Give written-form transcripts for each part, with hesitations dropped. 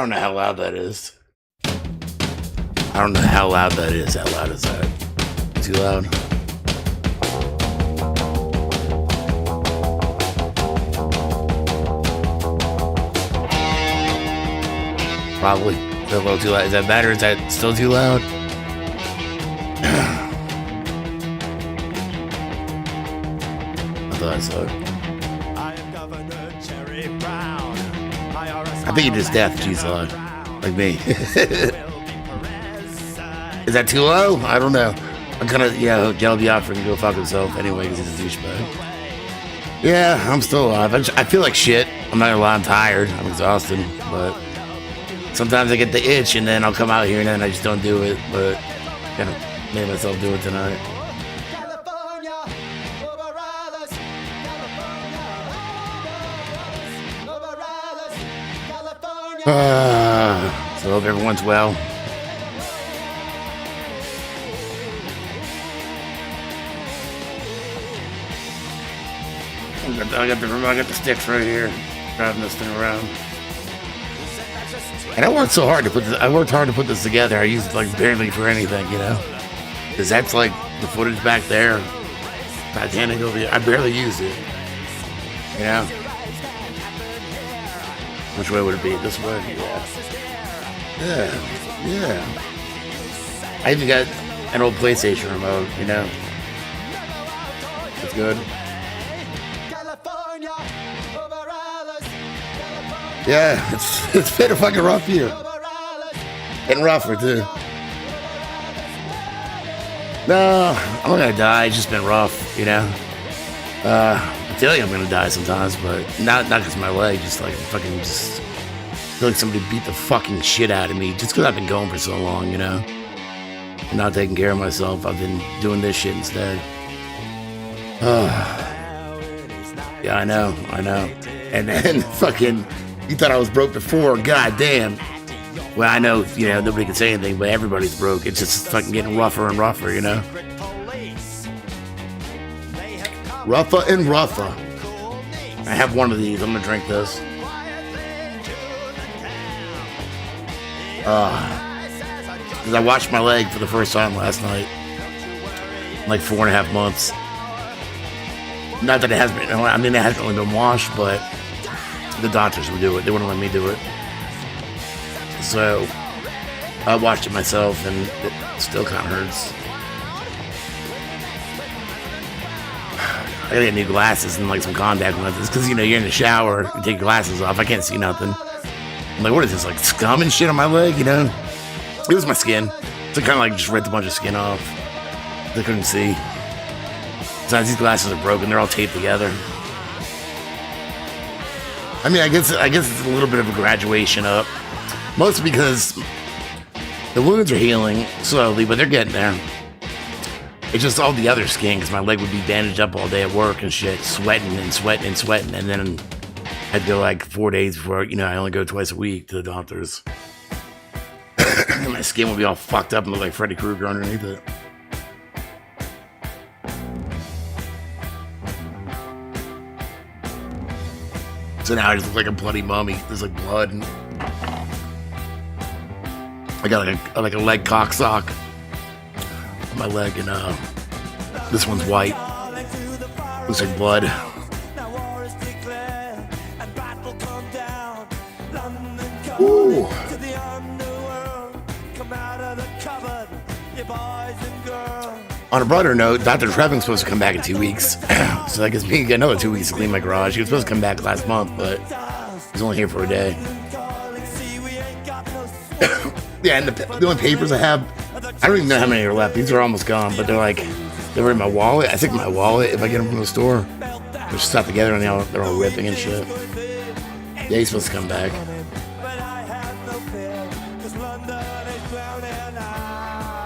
don't know how loud that is. I don't know how loud that is. How loud is that? Too loud? Probably. Is that a little too loud? Is that better? Is that still too loud? I thought so. I think you're just deaf, G-Slide. Like me. Is that too low? I don't know. I'm kind of, Gal Biafra can go fuck himself anyway because he's a douchebag. Yeah, I'm still alive. I feel like shit. I'm not gonna lie, I'm tired. I'm exhausted. But sometimes I get the itch and then I'll come out here and then I just don't do it. But I kind of made myself do it tonight. So I hope everyone's well. I got the sticks right here, driving this thing around. And I worked so hard to put this. I worked hard to put this together. I used like barely for anything, because that's like the footage back there. Titanic over here. I barely used it, Which way would it be? This way? Yeah. I even got an old PlayStation remote, It's good. Yeah, it's been a fucking rough year. And rougher, too. No, I'm not gonna die. It's just been rough, I feel like I'm gonna die sometimes, but not because of my leg. Just like fucking just feel like somebody beat the fucking shit out of me just because I've been going for so long, and not taking care of myself. I've been doing this shit instead. Yeah, I know. And then fucking, you thought I was broke before. God damn. Well, I know, nobody can say anything, but everybody's broke. It's just fucking getting rougher and rougher, Rougher and rougher. I have one of these. I'm gonna drink this. Because I washed my leg for the first time last night. Like 4.5 months. Not that it hasn't been. I mean, it hasn't really been washed, but the doctors would do it. They wouldn't let me do it. So I washed it myself, and it still kind of hurts. I gotta get new glasses and like some contact lenses because you're in the shower, you take your glasses off, I can't see nothing. I'm like, what is this, like scum and shit on my leg? It was my skin, so I kind of like just ripped a bunch of skin off. I couldn't see. Besides, these glasses are broken; they're all taped together. I mean, I guess it's a little bit of a graduation up, mostly because the wounds are healing slowly, but they're getting there. It's just all the other skin, because my leg would be bandaged up all day at work and shit, sweating, and then I'd go like 4 days before, I only go twice a week to the doctors. And my skin would be all fucked up and look like Freddy Krueger underneath it. So now I just look like a bloody mummy. There's like blood. And I got like a leg cock sock on my leg, and this one's white. Looks like blood. Ooh. On a broader note, Dr. Trevin's supposed to come back in 2 weeks. So I guess me get another 2 weeks to clean my garage. He was supposed to come back last month, but he's only here for a day. Yeah, and the only papers I have, I don't even know how many are left. These are almost gone, but they were in my wallet. I think my wallet, if I get them from the store, they're stuck together and they're all ripping and shit. Yeah, he's supposed to come back.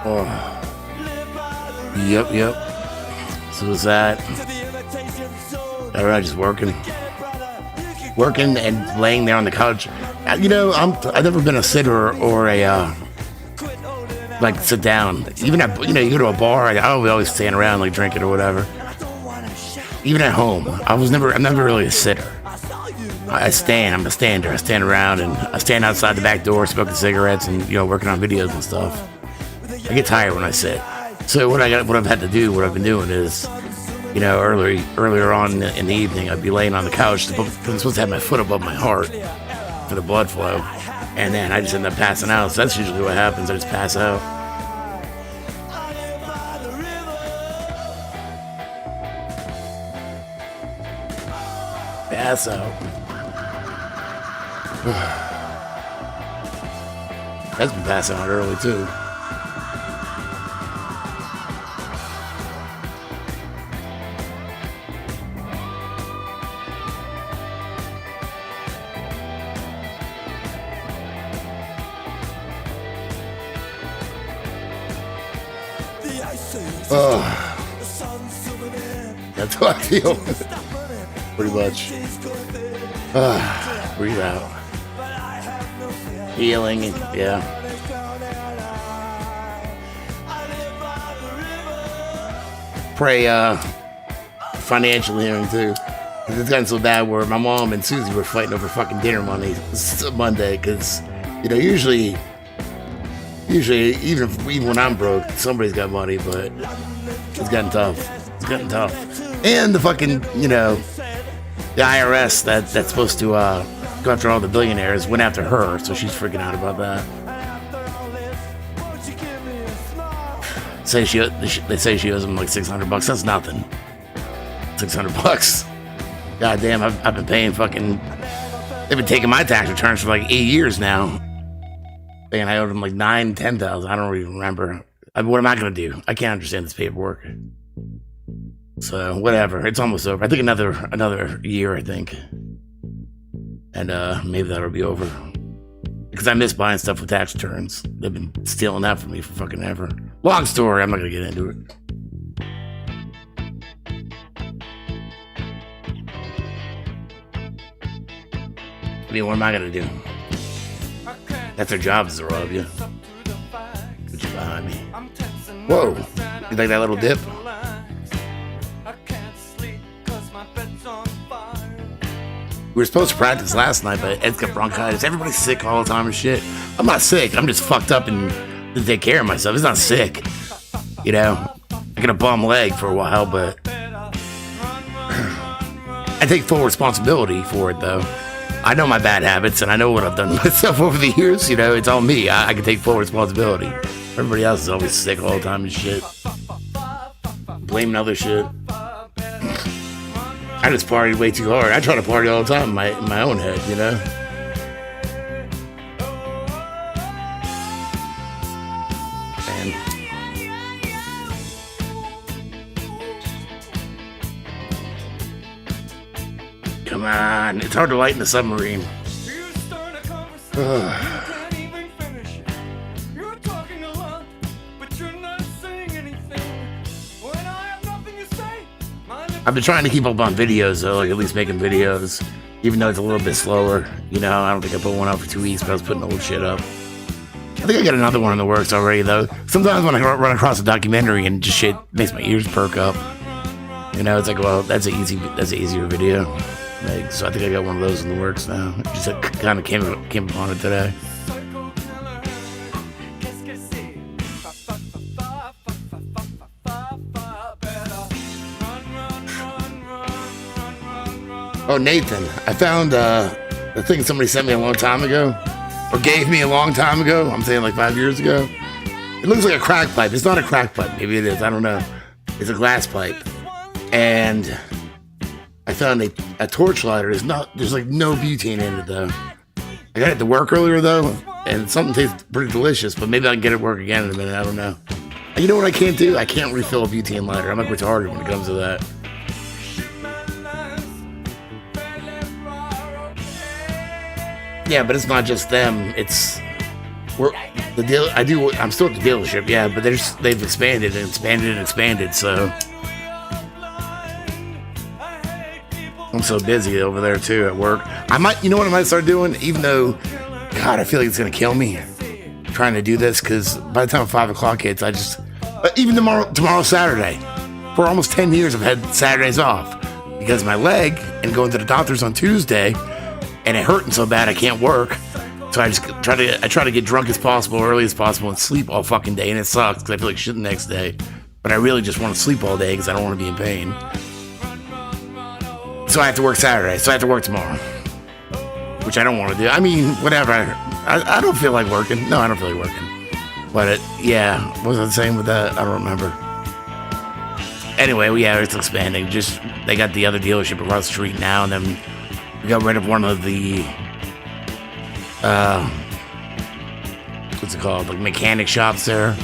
Oh. Yep. So was that. Alright, just working and laying there on the couch. I've never been a sitter or a like sit down. Even at you go to a bar, I always stand around like drinking or whatever. Even at home, I'm never really a sitter. I stand. I'm a stander. I stand around and I stand outside the back door smoking cigarettes and working on videos and stuff. I get tired when I sit. So what I've had to do, what I've been doing is, earlier on in the evening, I'd be laying on the couch because I'm supposed to have my foot above my heart for the blood flow, and then I just end up passing out. So that's usually what happens. I just pass out. Pass out. That's been passing out early too. That's how I feel. Pretty much. Breathe out. Healing, yeah. Pray financial healing too. It's gotten so bad where my mom and Susie were fighting over fucking dinner money Monday because, usually even when I'm broke, somebody's got money, but it's gotten tough. And the fucking, the IRS that's supposed to go after all the billionaires went after her, so she's freaking out about that. They say she owes them like $600. That's nothing. $600. God damn, I've been paying fucking. They've been taking my tax returns for like 8 years now. And I owed them like $9,000, $10,000. I don't even remember. What am I gonna do? I can't understand this paperwork. So whatever. It's almost over. I think another year. I think, and maybe that'll be over. Because I miss buying stuff with tax returns. They've been stealing that from me for fucking ever. Long story. I'm not gonna get into it. I mean, what am I gonna do? That's their job, is to rob you. Put you behind me. Whoa! You like that little dip? We were supposed to practice last night, but Ed's got bronchitis. Everybody's sick all the time and shit. I'm not sick. I'm just fucked up and to take care of myself. It's not sick. I got a bum leg for a while, but I take full responsibility for it, though. I know my bad habits, and I know what I've done to myself over the years. It's all me. I can take full responsibility. Everybody else is always sick all the time and shit. Blaming other shit. I just partied way too hard. I try to party all the time in my own head, Man. Come on. It's hard to lighten the submarine. I've been trying to keep up on videos, though, like at least making videos, even though it's a little bit slower. I don't think I put one out for 2 weeks, but I was putting old shit up. I think I got another one in the works already, though. Sometimes when I run across a documentary and just shit makes my ears perk up, it's like, well, that's an easier video. So I think I got one of those in the works now. Just kind of came upon it today. Oh, Nathan, I found the thing somebody sent me a long time ago, or gave me a long time ago. I'm saying like 5 years ago. It looks like a crack pipe. It's not a crack pipe. Maybe it is. I don't know. It's a glass pipe. And I found a torch lighter. There's like no butane in it, though. I got it to work earlier, though, and something tastes pretty delicious, but maybe I can get it to work again in a minute. I don't know. And you know what I can't do? I can't refill a butane lighter. I'm like retarded when it comes to that. Yeah, but it's not just them. I'm still at the dealership, yeah, but they've expanded, so I'm so busy over there too at work. I might start doing, even though, God, I feel like it's gonna kill me trying to do this, because by the time 5 o'clock hits, even tomorrow's Saturday. For almost 10 years, I've had Saturdays off because my leg, and going to the doctor's on Tuesday, and it hurting so bad I can't work. So I just try to get drunk as possible, early as possible, and sleep all fucking day, and it sucks because I feel like shit the next day. But I really just want to sleep all day because I don't want to be in pain. So I have to work Saturday. So I have to work tomorrow, which I don't want to do. I mean, whatever. I don't feel like working. No, I don't feel like working. But yeah, what was I saying with that? I don't remember. Anyway, yeah, it's expanding. Just they got the other dealership across the street now, and then we got rid of one of the what's it called? Like mechanic shops there.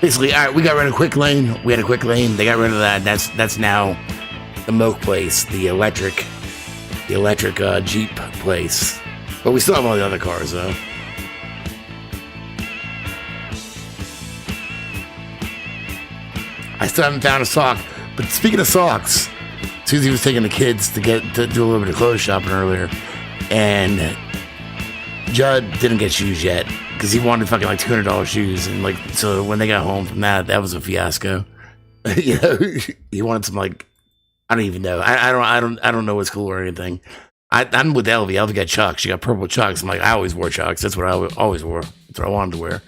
Basically, all right, we got rid of Quick Lane. We had a Quick Lane. They got rid of that. That's now the Moke place, the electric Jeep place. But we still have all the other cars though. I still haven't found a sock. But speaking of socks, Susie was taking the kids to do a little bit of clothes shopping earlier, and Judd didn't get shoes yet because he wanted fucking like $200 shoes, and like so when they got home from that was a fiasco. You know, he wanted some like I don't even know. I don't know what's cool or anything. I'm with Elvie. Elvie got Chucks. She got purple Chucks. I'm like, I always wore Chucks. That's what I always wore. That's what I wanted to wear.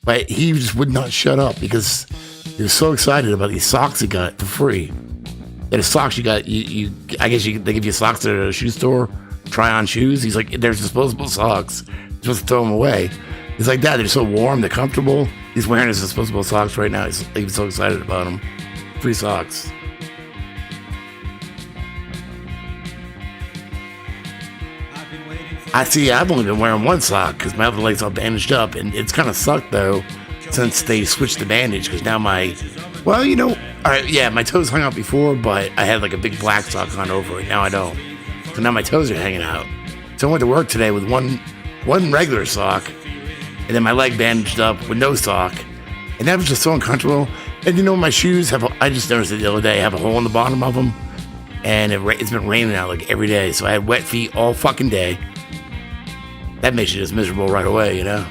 But he just would not shut up because he was so excited about these socks he got for free. Yeah, the socks you got, I guess they give you socks at a shoe store, try on shoes. He's like, there's disposable socks. You're supposed to throw them away. He's like, Dad, they're so warm, they're comfortable. He's wearing his disposable socks right now. He's so excited about them. Free socks. I've only been wearing one sock because my other leg's all bandaged up, and it's kind of sucked though since they switched the bandage because now my toes hung out before, but I had like a big black sock on over it. Now I don't. So now my toes are hanging out. So I went to work today with one regular sock, and then my leg bandaged up with no sock, and that was just so uncomfortable. And you know, my shoes I just noticed it the other day, have a hole in the bottom of them, and it's been raining out like every day, so I had wet feet all fucking day. That makes you just miserable right away, you know?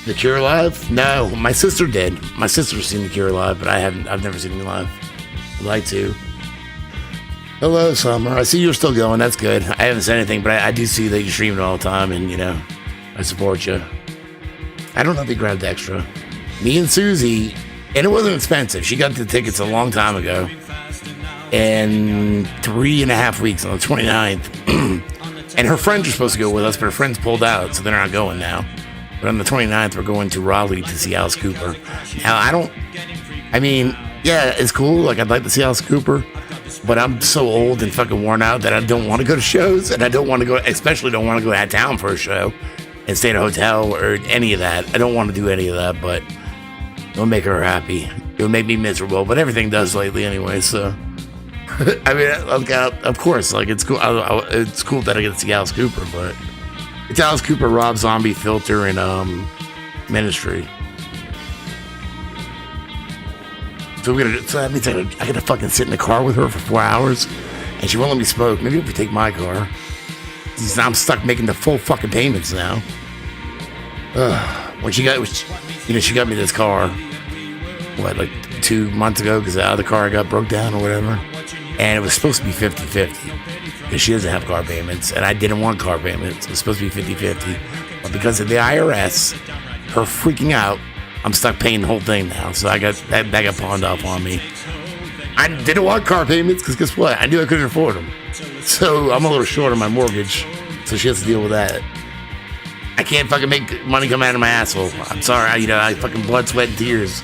The Cure live? No, my sister did. My sister's seen The Cure live, but I've never seen them live. I'd like to. Hello, Summer. I see you're still going. That's good. I haven't said anything, but I do see that you stream it all the time, and, you know, I support you. I don't know if you grabbed extra. Me and Susie, and it wasn't expensive. She got the tickets a long time ago. And 3.5 weeks on the 29th. And her friends are supposed to go with us, but her friends pulled out, so they're not going now. But on the 29th, we're going to Raleigh to see Alice Cooper. Now, it's cool. Like, I'd like to see Alice Cooper, but I'm so old and fucking worn out that I don't want to go to shows, and I don't want to go, especially don't want to go out of town for a show and stay at a hotel or any of that. I don't want to do any of that, but it'll make her happy. It'll make me miserable, but everything does lately anyway, so. I mean, of course, like, it's cool. It's cool that I get to see Alice Cooper, but it's Alice Cooper, Rob Zombie, Filter, and Ministry. So that means I gotta fucking sit in the car with her for 4 hours, and she won't let me smoke. Maybe if we take my car. Now I'm stuck making the full fucking payments now. When she got me this car, like 2 months ago, because the other car got broke down or whatever. And it was supposed to be 50-50 because she doesn't have car payments, and I didn't want car payments. It was supposed to be 50-50. But because of the IRS, her freaking out, I'm stuck paying the whole thing now. So I got that got pawned off on me. I didn't want car payments because guess what? I knew I couldn't afford them. So I'm a little short on my mortgage, so she has to deal with that. I can't fucking make money come out of my asshole. I'm sorry. I fucking blood, sweat, and tears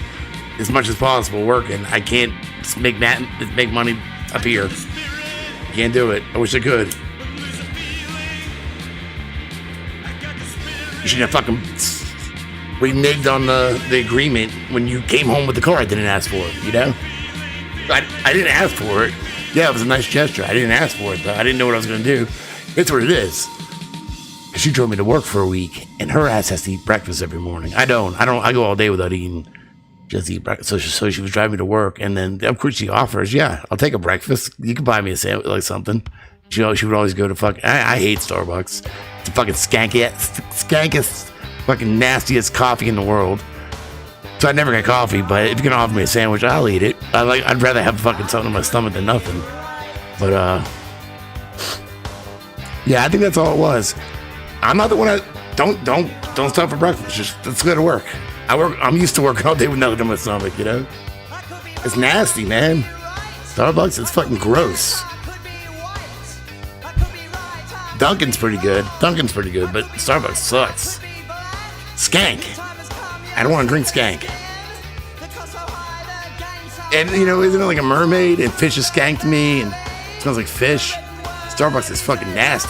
as much as possible working. I can't make money up here. Can't do it. I wish I could. You should have fucking reneged on the agreement when you came home with the car. I didn't ask for it, you know? I didn't ask for it. Yeah, it was a nice gesture. I didn't ask for it, though. I didn't know what I was going to do. It's what it is. She drove me to work for a week, and her ass has to eat breakfast every morning. I don't. I go all day without eating. Just eat breakfast. So she was driving me to work, and then of course she offers, yeah, I'll take a breakfast. You can buy me a sandwich, like something. She would always go to I hate Starbucks. It's the fucking skankest, fucking nastiest coffee in the world. So I never get coffee, but if you can offer me a sandwich, I'll eat it. I'd rather have fucking something in my stomach than nothing. But Yeah, I think that's all it was. I'm not the one that don't stop for breakfast. Just let's go to work. I'm used to working all day with nothing in my stomach, you know? It's nasty, man. Starbucks, it's fucking gross. Dunkin's pretty good, but Starbucks sucks. Skank. I don't want to drink skank. And, you know, isn't it like a mermaid and fish has skanked me and it smells like fish? Starbucks is fucking nasty.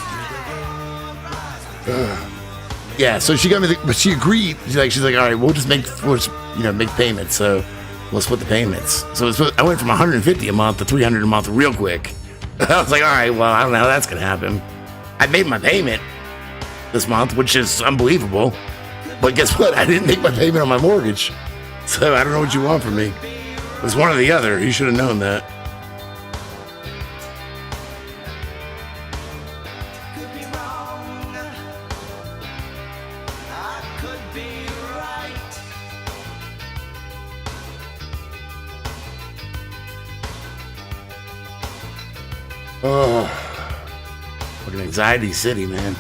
Ugh. Yeah, so she got me, but she agreed. She's like, all right, we'll just make payments. So we'll split the payments. So I went from 150 a month to 300 a month real quick. I was like, all right, well, I don't know how that's gonna happen. I made my payment this month, which is unbelievable. But guess what? I didn't make my payment on my mortgage. So I don't know what you want from me. It's one or the other. You should have known that. Oh, fucking anxiety city, man.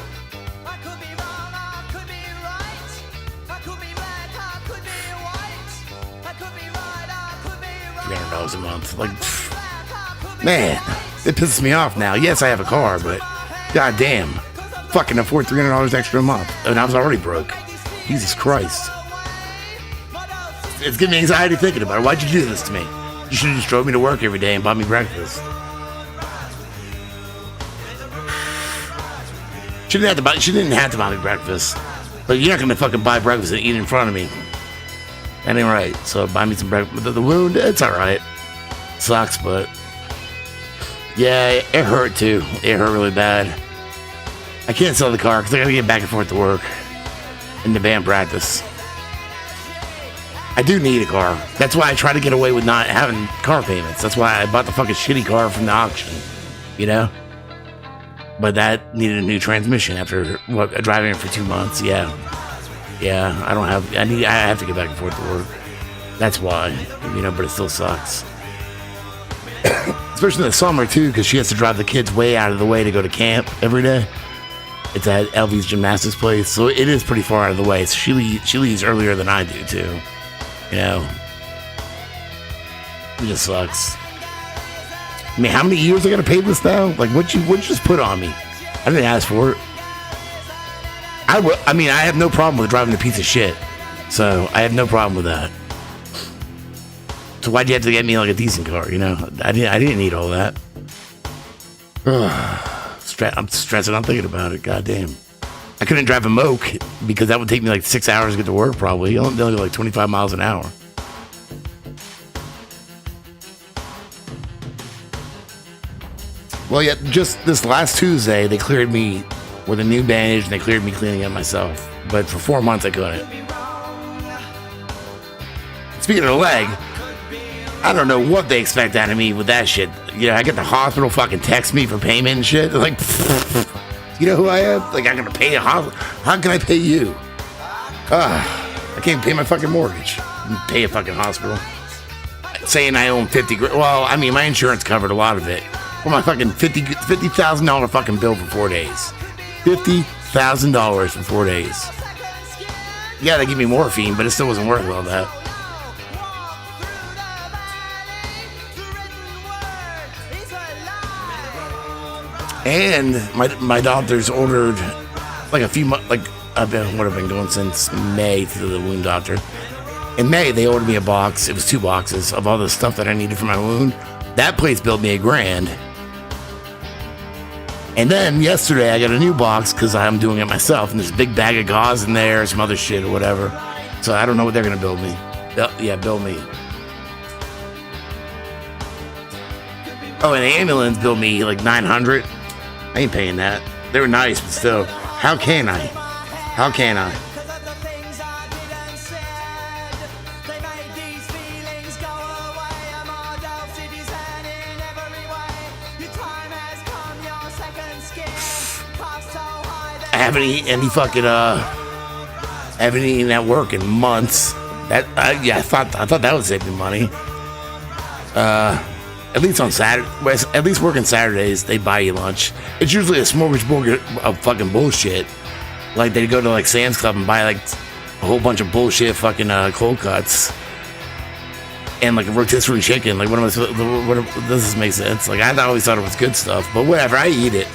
$300 a month, like, man, it pisses me off now. Yes, I have a car, but goddamn, fucking afford $300 extra a month, and I was already broke. Jesus Christ, it's giving me anxiety thinking about it. Why'd you do this to me? You should have just drove me to work every day and bought me breakfast. She didn't have to buy me breakfast, but you're not gonna fucking buy breakfast and eat in front of me. That ain't right. So buy me some breakfast. The wound, it's all right. Sucks, but yeah, it hurt too. It hurt really bad. I can't sell the car because I gotta get back and forth to work and to band practice. I do need a car. That's why I try to get away with not having car payments. That's why I bought the fucking shitty car from the auction, you know? But that needed a new transmission after driving it for 2 months. Yeah, I have to get back and forth to work. That's why, you know, but it still sucks. Especially in the summer too, because she has to drive the kids way out of the way to go to camp every day. It's at LV's gymnastics place, so it is pretty far out of the way. So she leaves earlier than I do too. You know, it just sucks. I mean, how many years I gotta pay this now? Like, what'd you just put on me? I didn't ask for it. I mean, I have no problem with driving a piece of shit. So, I have no problem with that. So, why'd you have to get me like a decent car, you know? I didn't need all that. I'm stressing, I'm thinking about it, goddamn. I couldn't drive a Moke because that would take me like 6 hours to get to work probably. They'll go like 25 miles an hour. Well, yeah, just this last Tuesday, they cleared me with a new bandage and they cleared me cleaning it myself. But for 4 months, I couldn't. Speaking of the leg, I don't know what they expect out of me with that shit. You know, I get the hospital fucking text me for payment and shit. They're like, you know who I am? Like, I'm going to pay a hospital. How can I pay you? I can't pay my fucking mortgage. Pay a fucking hospital. Saying I own 50 grand. Well, I mean, my insurance covered a lot of it. Well, my fucking $50,000 fucking bill for 4 days. $50,000 for 4 days. Yeah, they give me morphine, but it still wasn't worth all that. And my doctor's ordered like a few months, like I've been going since May to the wound doctor. In May, they ordered me a box. It was 2 boxes of all the stuff that I needed for my wound. That place billed me $1,000. And then yesterday, I got a new box because I'm doing it myself. And there's a big bag of gauze in there, some other shit or whatever. So I don't know what they're going to bill me. Bill me. Oh, and the ambulance billed me like $900. I ain't paying that. They were nice, but still. How can I? How can I? I haven't eaten at work in months. I thought that would save me money. at least on Saturday, at least working Saturdays, they buy you lunch. It's usually a smorgasbord of fucking bullshit. Like they go to like Sam's Club and buy like a whole bunch of bullshit fucking cold cuts and like a rotisserie chicken. Like what am I supposed? What does this make sense? Like I always thought it was good stuff, but whatever. I eat it.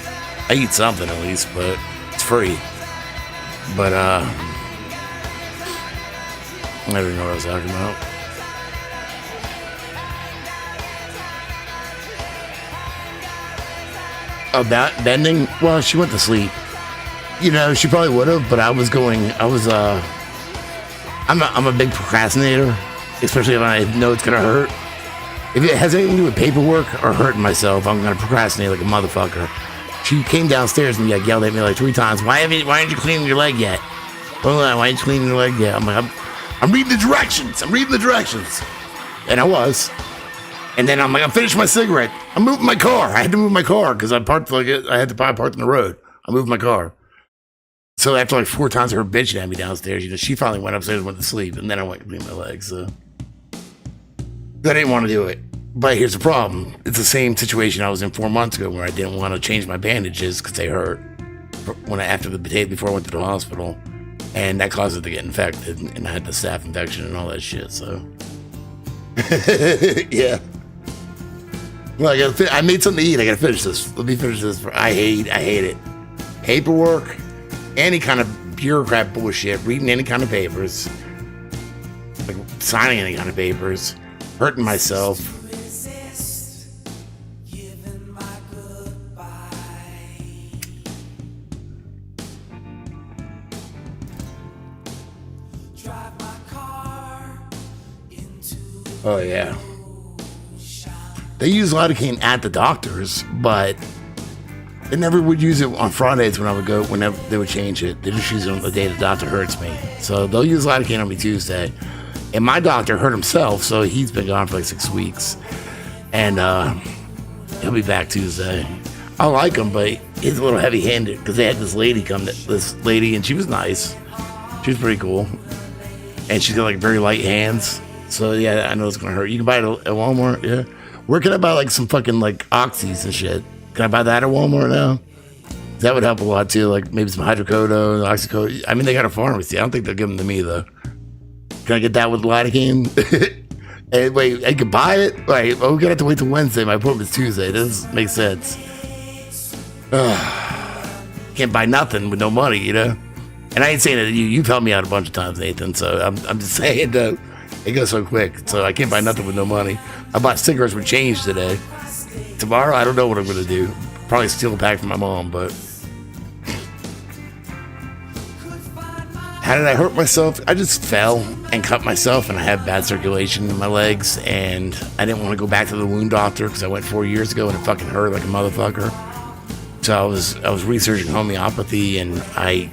I eat something at least, but it's free. But I don't know what I was talking about. About bending? Well, she went to sleep. You know, she probably would have, but I'm a big procrastinator, especially if I know it's gonna hurt. If it has anything to do with paperwork or hurting myself, I'm gonna procrastinate like a motherfucker. She came downstairs and like yelled at me like 3 times. Why aren't you cleaning your leg yet? Why aren't you cleaning your leg yet? I'm like, I'm reading the directions. And I was. And then I'm like, I'm finished my cigarette. I'm moving my car. I had to move my car because I had to park in the road. I moved my car. So after like 4 times of her bitching at me downstairs, you know, she finally went upstairs and went to sleep. And then I went to clean my legs. So I didn't want to do it. But here's the problem. It's the same situation I was in 4 months ago where I didn't want to change my bandages because they hurt before I went to the hospital. And that caused it to get infected. And I had the staph infection and all that shit. So yeah. Well, I made something to eat. I gotta finish this. Let me finish this. I hate it. Paperwork, any kind of bureaucrat bullshit, reading any kind of papers, like signing any kind of papers, hurting myself. Oh yeah. They use lidocaine at the doctor's, but they never would use it on Fridays when I would go, whenever they would change it. They just use it on the day the doctor hurts me. So they'll use lidocaine on me Tuesday. And my doctor hurt himself, so he's been gone for like 6 weeks. And he'll be back Tuesday. I like him, but he's a little heavy-handed because they had this lady and she was nice. She was pretty cool. And she's got like very light hands. So yeah, I know it's gonna hurt. You can buy it at Walmart, yeah. Where can I buy like some fucking like oxys and shit? Can I buy that at Walmart now? That would help a lot too. Like maybe some hydrocodone, oxycodone. I mean, they got a pharmacy. I don't think they'll give them to me though. Can I get that with lidocaine? Hey, wait, I can buy it? Wait, well, we're gonna have to wait till Wednesday. My appointment's Tuesday. This doesn't make sense. Can't buy nothing with no money, you know? And I ain't saying that you've helped me out a bunch of times, Nathan. So I'm just saying that it goes so quick. So I can't buy nothing with no money. I bought cigarettes with change today. Tomorrow, I don't know what I'm gonna do. Probably steal a pack from my mom, but how did I hurt myself? I just fell and cut myself, and I have bad circulation in my legs, and I didn't want to go back to the wound doctor because I went 4 years ago and it fucking hurt like a motherfucker. So I was researching homeopathy, and I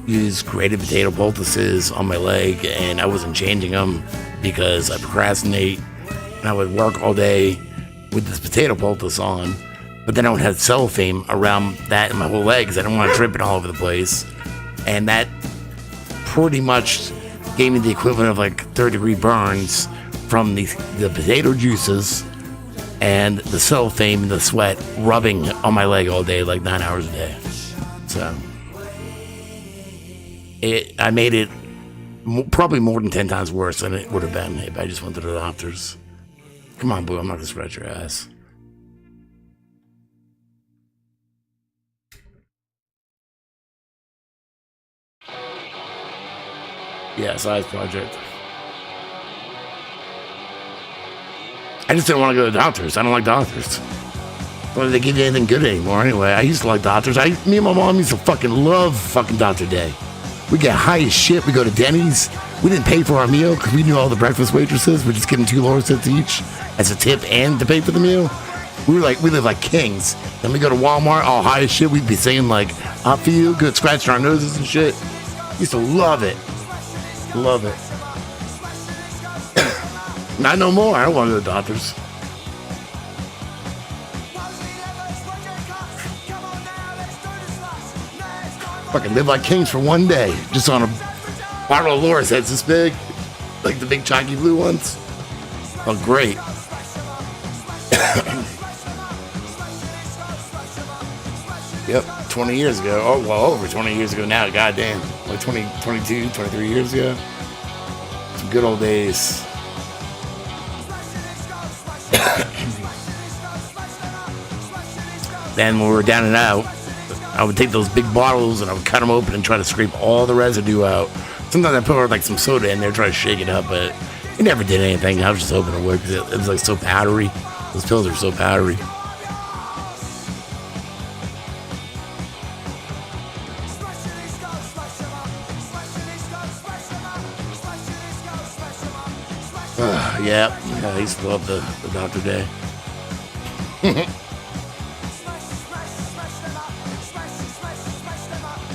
used grated potato poultices on my leg, and I wasn't changing them because I procrastinate, and I would work all day with this potato poultice on, but then I would have cellophane around that in my whole leg because I didn't want to dripping all over the place. And that pretty much gave me the equivalent of like 3rd-degree burns from the potato juices and the cellophane and the sweat rubbing on my leg all day, like 9 hours a day. So I made it probably more than 10 times worse than it would have been if I just went to the doctors. Come on, boo, I'm not gonna scratch your ass. Yeah, Size Project. I just didn't want to go to the doctors. I don't like doctors. Why do they give you anything good anymore anyway? I used to like doctors. Me and my mom used to fucking love fucking Dr. Day. We get high as shit. We go to Denny's. We didn't pay for our meal because we knew all the breakfast waitresses would just give them 2 lower cents each as a tip and to pay for the meal. We live like kings. Then we go to Walmart, all high as shit. We'd be saying like, I feel good, scratching our noses and shit. Used to love it. Love it. Not no more. I don't want to go to the doctors. Fucking live like kings for one day. Just on a bottle of Laura's heads this big. Like the big chalky blue ones. Oh, great. Yep, 20 years ago. Oh, well, over 20 years ago now. Goddamn. Like 20, 22, 23 years ago. Some good old days. Then when we were down and out, I would take those big bottles and I would cut them open and try to scrape all the residue out. Sometimes I put like some soda in there, try to shake it up, but it never did anything. I was just hoping it would because it was like so powdery. Those pills are so powdery. Yeah, I used to love the Dr. Day.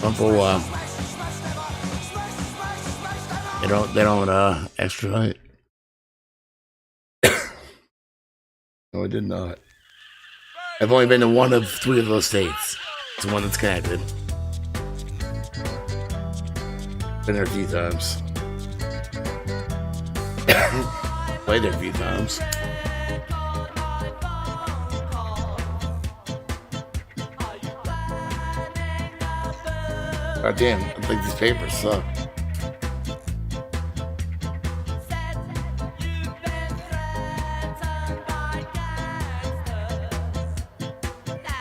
Fun for a while. They don't extradite. No, I did not. I've only been to one of 3 of those states. It's the one that's connected. Been there a few times. Played there a few times. God damn, I think these papers suck.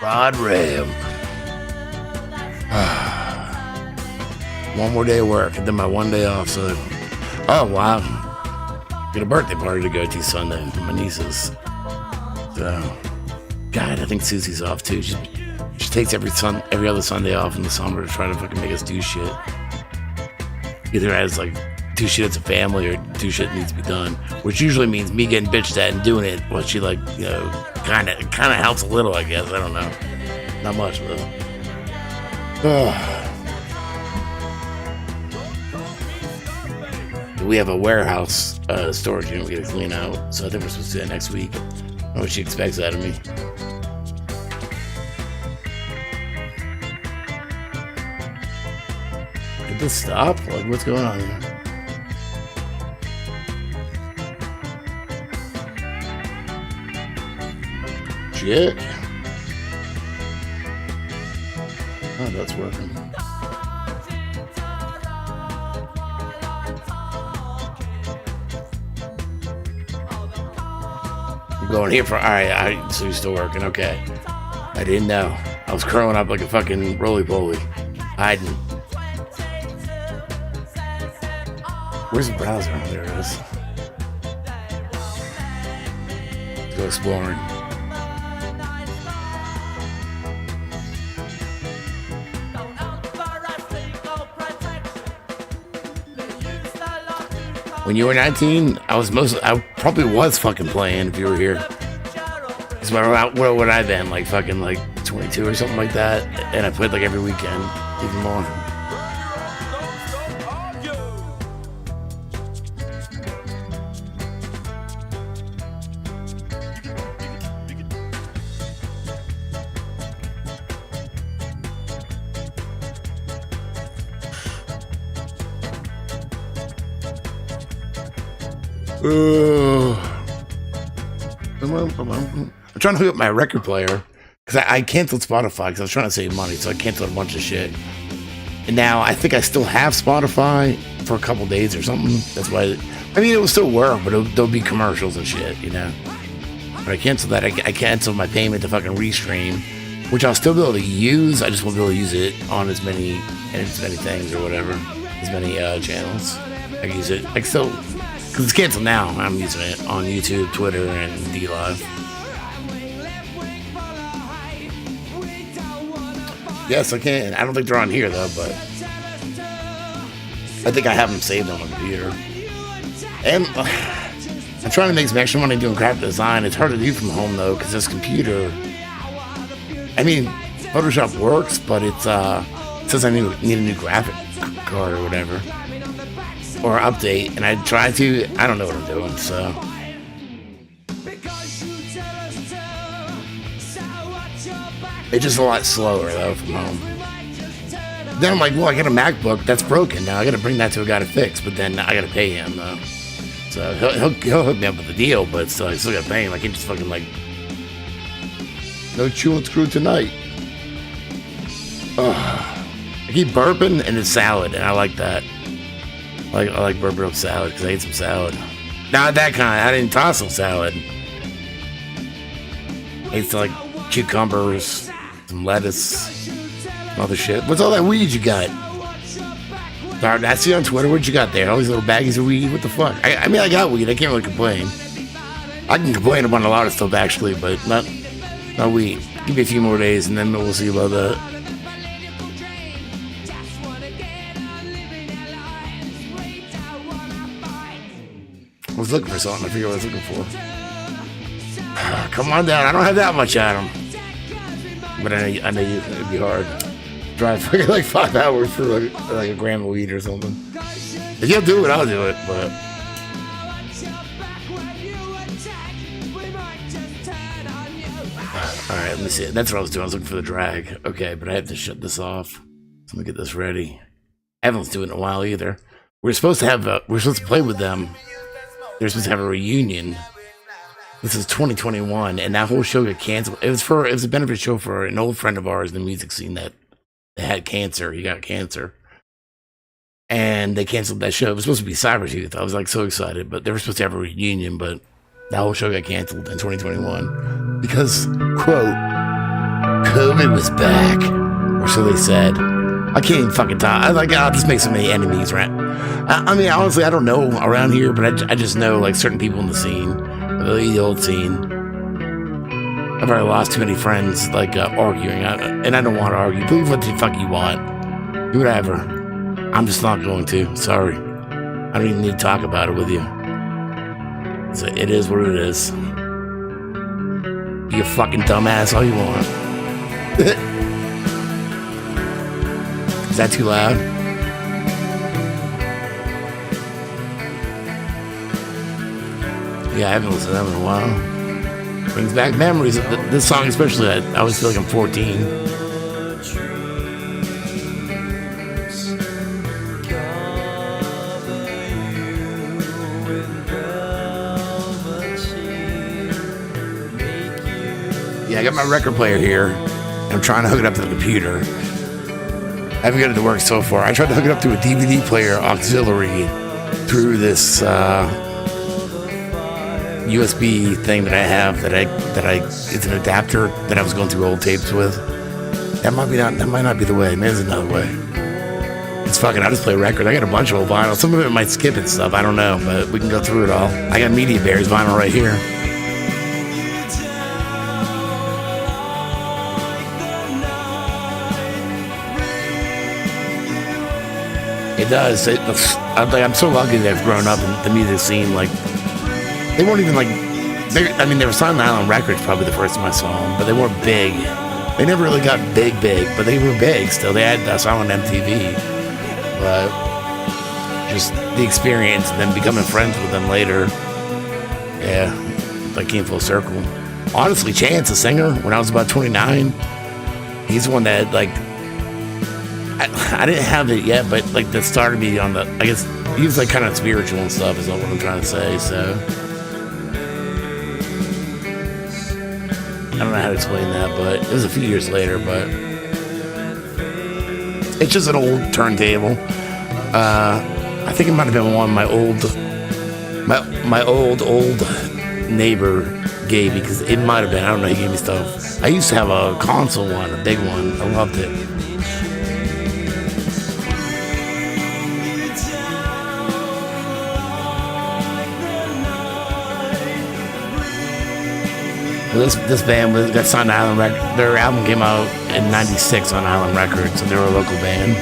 Rod Ram. One more day of work and then my one day off, so oh wow. Got a birthday party to go to Sunday for my nieces. So God, I think Susie's off too. She takes every other Sunday off in the summer to try to fucking make us do shit. Either as like do shit as a family or do shit that needs to be done, which usually means me getting bitched at and doing it. Well, she like, you know, kind of helps a little, I guess. I don't know, not much though. We have a warehouse storage unit we gotta clean out, so I think we're supposed to do that next week. I don't know what she expects out of me. Did this stop? Like, what's going on here? Shit. Oh, that's working. I'm going here for, alright, so you're still working, okay. I didn't know. I was curling up like a fucking roly-poly. Hiding. Where's the browser? Oh, there it is. Let's go exploring. When you were 19, I probably was fucking playing if you were here. Because where would I been? Like fucking like 22 or something like that. And I played like every weekend, even more. I'm trying to hook up my record player because I canceled Spotify because I was trying to save money, so I canceled a bunch of shit. And now I think I still have Spotify for a couple days or something. That's why. I mean, it will still work, but there'll be commercials and shit, you know. But I canceled that. I canceled my payment to fucking Restream, which I'll still be able to use. I just won't be able to use it on as many things or whatever, as many channels. I can use it. I can still, because it's canceled now. I'm using it on YouTube, Twitter, and DLive. Yes, I can. I don't think they're on here though, but I think I have them saved on my computer. And I'm trying to make some extra money doing graphic design. It's hard to do from home though, because this computer. I mean, Photoshop works, but it says I need a new graphic card or whatever, or update. And I try to. I don't know what I'm doing, so. It's just a lot slower though from home. Then I'm like, well, I got a MacBook that's broken now. I got to bring that to a guy to fix, but then I got to pay him though. So he'll hook me up with the deal, but still, I still got to pay him. I can't just fucking like No chewing screw tonight. Ugh. I keep burping and it's salad, and I like that. I like burping up salad because I ate some salad. Not that kind. I didn't toss some salad. I ate some, like, cucumbers, some lettuce, some other shit. What's all that weed you got? I see on Twitter what you got there. All these little baggies of weed. What the fuck? I mean, I got weed. I can't really complain. I can complain about a lot of stuff actually, but not weed. Give me a few more days and then we'll see about that. I was looking for something. I forget what I was looking for. Come on down. I don't have that much at them. But I know it'd be hard. Drive for like 5 hours for like a gram of weed or something. If you'll do it, I'll do it. But all right, let me see. That's what I was doing. I was looking for the drag. Okay, but I have to shut this off. So let me get this ready. I haven't doing it in a while either. We're supposed to play with them. They're supposed to have a reunion. This is 2021, and that whole show got canceled. It was a benefit show for an old friend of ours in the music scene that had cancer. He got cancer. And they canceled that show. It was supposed to be Cybertooth. I was like so excited, but they were supposed to have a reunion, but that whole show got canceled in 2021 because, quote, COVID was back, or so they said. I can't even fucking talk. I'll just make so many enemies, right? I mean, honestly, I don't know around here, but I just know like certain people in the scene, the old scene. I've already lost too many friends, like arguing, and I don't want to argue. Believe what the fuck you want, do whatever. I'm just not going to. Sorry, I don't even need to talk about it with you. So it is what it is. Be a fucking dumbass all you want. Is that too loud? Yeah, I haven't listened to them in a while. Brings back memories. This song especially, I always feel like I'm 14. Yeah, I got my record player here. I'm trying to hook it up to the computer. I haven't got it to work so far. I tried to hook it up to a DVD player auxiliary through this USB thing that I have it's an adapter that I was going through old tapes with. That might not be the way. Maybe there's another way. It's fucking, I'll just play records. I got a bunch of old vinyl. Some of it might skip and stuff. I don't know, but we can go through it all. I got Media Bears vinyl right here. It does. I'm so lucky that I've grown up in the music scene. Like, they weren't even like, they were signed to Island Records probably the first time I saw them, but they weren't big. They never really got big, but they were big still. They had us on MTV, but just the experience and then becoming friends with them later, yeah, like came full circle. Honestly, Chance, the singer, when I was about 29, he's the one that like, I didn't have it yet, but like that started me on the, I guess he was like kind of spiritual and stuff is what I'm trying to say, so I don't know how to explain that, but it was a few years later, but it's just an old turntable. I think it might have been one my old neighbor gave me, because it might have been, I don't know, he gave me stuff. I used to have a console one, a big one. I loved it. This band got signed to Island Records. Their album came out in '96 on Island Records, so they were a local band.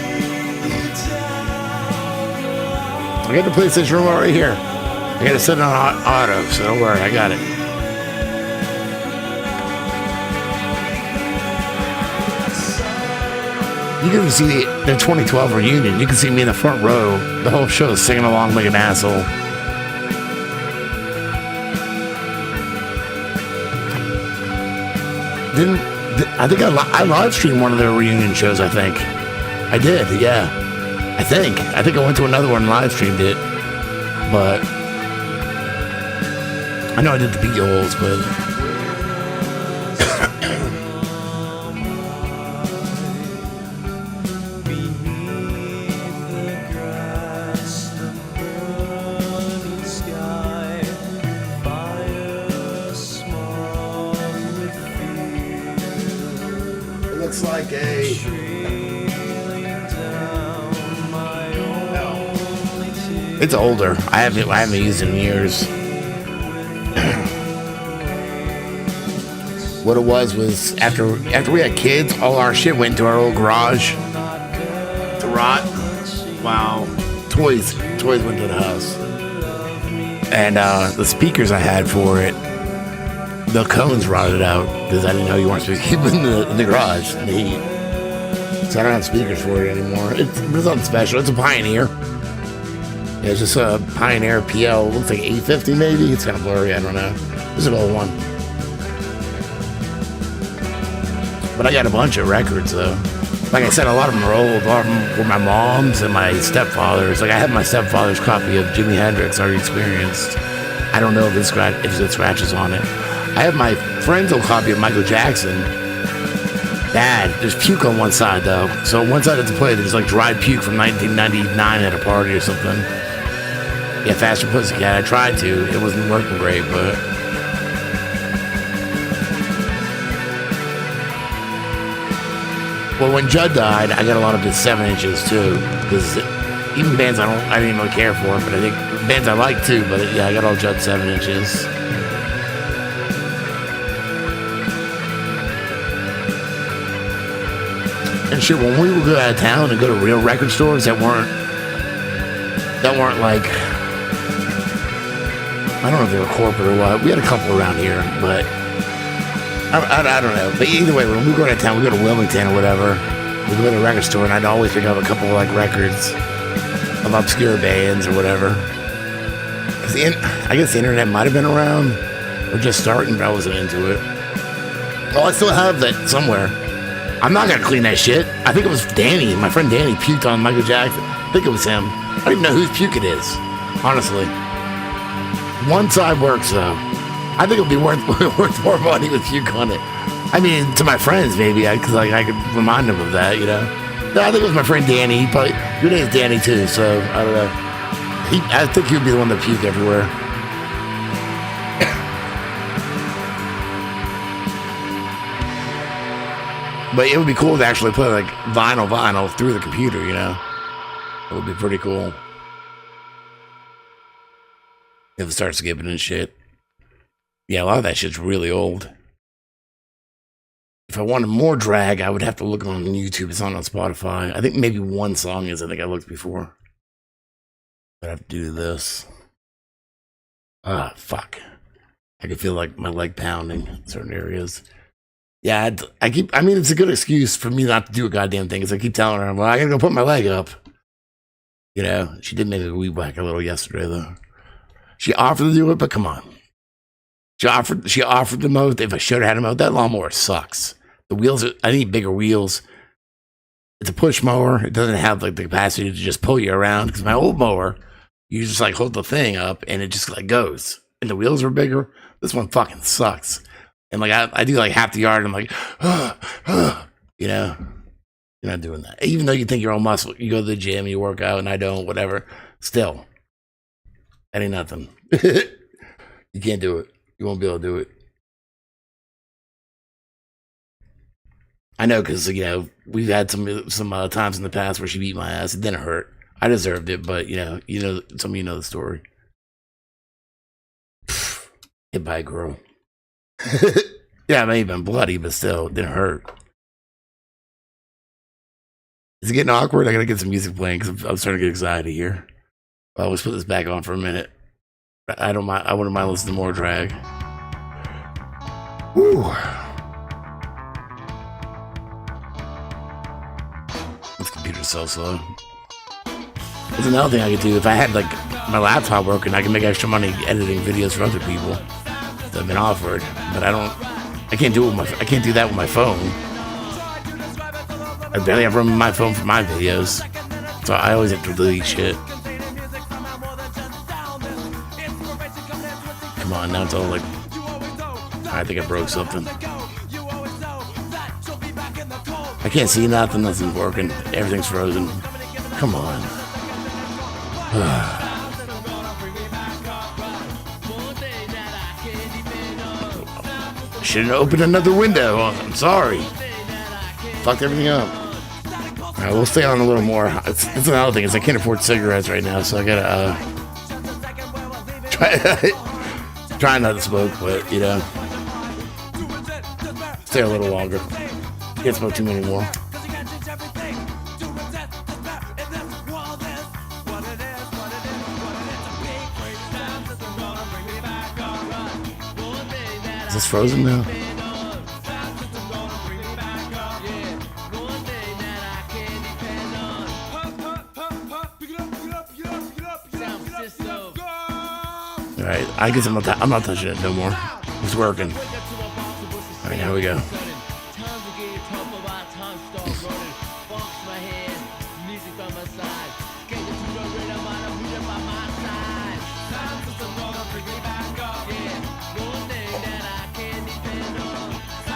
I got the PlayStation remote right here. I got to set it on auto, so don't worry, I got it. You can see their 2012 reunion. You can see me in the front row. The whole show is singing along like an asshole. I think I live streamed one of their reunion shows. I think I did. Yeah, I think I went to another one and live streamed it, but I know I did the Beatles, but looks like a... It's older. I haven't used it in years. What it was after we had kids, all our shit went into our old garage to rot. Wow. Toys went to the house. And the speakers I had for it, the cones rotted out because I didn't know you weren't supposed to keep them in the garage in the heat. So I don't have speakers for it anymore. It's nothing special. It's a Pioneer. Yeah, it's just a Pioneer PL. Looks like 850 maybe. It's kind of blurry. I don't know. It's an old one. But I got a bunch of records though. Like I said, a lot of them are old. A lot of them were my mom's and my stepfather's. Like I have my stepfather's copy of Jimi Hendrix, Already Experienced. I don't know if it scratches on it. I have my friend's old copy of Michael Jackson. Bad. There's puke on one side though. So one side of the play, there's like dried puke from 1999 at a party or something. Yeah, Faster Pussycat. I tried to. It wasn't working great, but... Well, when Judd died, I got a lot of his 7 inches too. Because even bands I didn't really care for, but I think bands I like too. But yeah, I got all Judd 7 inches. And shit, when we would go out of town and go to real record stores that weren't like, I don't know if they were corporate or what. We had a couple around here, but. I don't know, but either way, when we go out of town, we go to Wilmington or whatever, we go to a record store, and I'd always pick up a couple of like records of obscure bands or whatever. I guess the internet might have been around, or just starting, but I wasn't into it. Oh, I still have that somewhere. I'm not gonna clean that shit. I think it was Danny, my friend Danny, puked on Michael Jackson. I think it was him. I don't even know whose puke it is, honestly. One side works though. I think it'll be worth more money with puke on it. I mean, to my friends, maybe, because I could remind them of that, you know. No, I think it was my friend Danny. Your name's Danny too, so I don't know. I think he'd be the one that puke everywhere. But it would be cool to actually put like vinyl through the computer, you know. It would be pretty cool. If it starts skipping and shit. Yeah, a lot of that shit's really old. If I wanted more drag, I would have to look on YouTube. It's not on Spotify. I think maybe one song is. I think I looked before. But I have to do this. Fuck. I can feel like my leg pounding in certain areas. Yeah, I mean, it's a good excuse for me not to do a goddamn thing. Because I keep telling her, well, I gotta go put my leg up. You know, she did make me weep back a little yesterday, though. She offered to do it, but come on. She offered the mode. If I should have had a mode, that lawnmower sucks. The wheels I need bigger wheels. It's a push mower. It doesn't have like the capacity to just pull you around. Because my old mower, you just like hold the thing up and it just like goes. And the wheels are bigger. This one fucking sucks. And like I do like half the yard. And I'm like, you know, you're not doing that. Even though you think you're all muscle, you go to the gym, you work out, and I don't. Whatever. Still, that ain't nothing. You can't do it. You won't be able to do it. I know, because, you know, we've had some times in the past where she beat my ass. It didn't hurt. I deserved it, but, you know, some of you know the story. Hit by a girl. Yeah, it may have been bloody, but still, it didn't hurt. Is it getting awkward? I gotta get some music playing because I'm starting to get excited here. I'll always put this back on for a minute. I don't mind. I wouldn't mind listening to more drag. Woo. This computer's so slow. There's another thing I could do. If I had like my laptop working, I can make extra money editing videos for other people that have been offered. But I can't do it with I can't do that with my phone. I barely have room on my phone for my videos, so I always have to delete shit. Come on, now it's all like, I think I broke something. I can't see nothing, nothing's working, everything's frozen. Come on. Shouldn't open another window, I'm sorry. fucked everything up. All right, we'll stay on a little more. It's another thing is I can't afford cigarettes right now, so I gotta try not to smoke, but you know, stay a little longer. Can't smoke too many more. Is this frozen now? All right, I guess I'm not touching it no more. It's working. All right, here we go.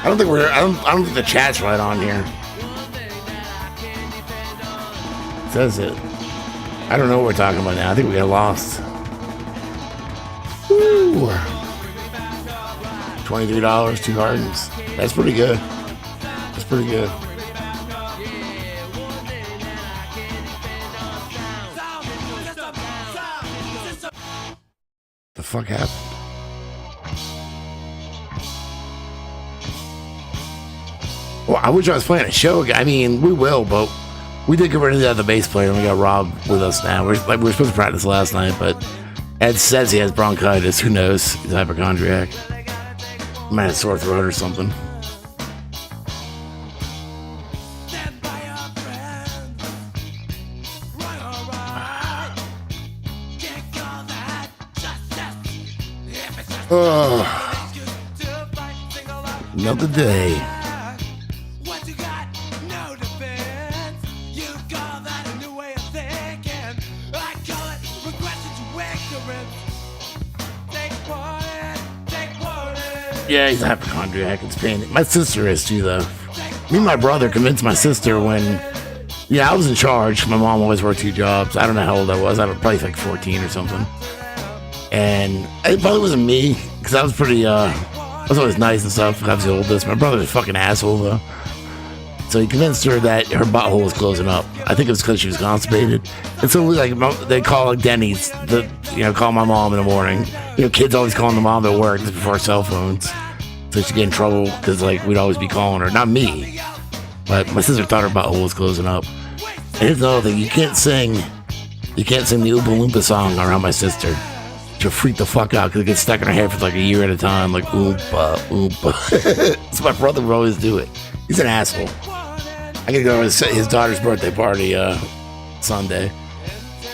I don't think the chat's right on here. It says it. I don't know what we're talking about now. I think we got lost. Woo. $23, 2 cartons. That's pretty good. That's pretty good. The fuck happened? Well, I wish I was playing a show. I mean, we will, but we did get rid of the other bass player, and we got Rob with us now. We're supposed to practice last night, but Ed says he has bronchitis. Who knows? He's a hypochondriac. Might have a sore throat or something. Oh, another day. Yeah, he's a hypochondriac. It's pain. My sister is too, though. Me and my brother convinced my sister when, yeah, I was in charge. My mom always worked 2 jobs. I don't know how old I was. I was probably like 14 or something. And it probably wasn't me, because I was pretty, I was always nice and stuff. I was the oldest. My brother was a fucking asshole, though. So he convinced her that her butthole was closing up. I think it was because she was constipated. And so like they call like Denny's, call my mom in the morning. You know, kids always calling the mom at work before cell phones. So she'd get in trouble because like we'd always be calling her. Not me, but my sister thought her butthole was closing up. And here's another thing: you can't sing the Oompa Loompa song around my sister. She'll freak the fuck out because it gets stuck in her head for like a year at a time, like Oompa Oompa. So my brother would always do it. He's an asshole. I gotta go to his daughter's birthday party Sunday.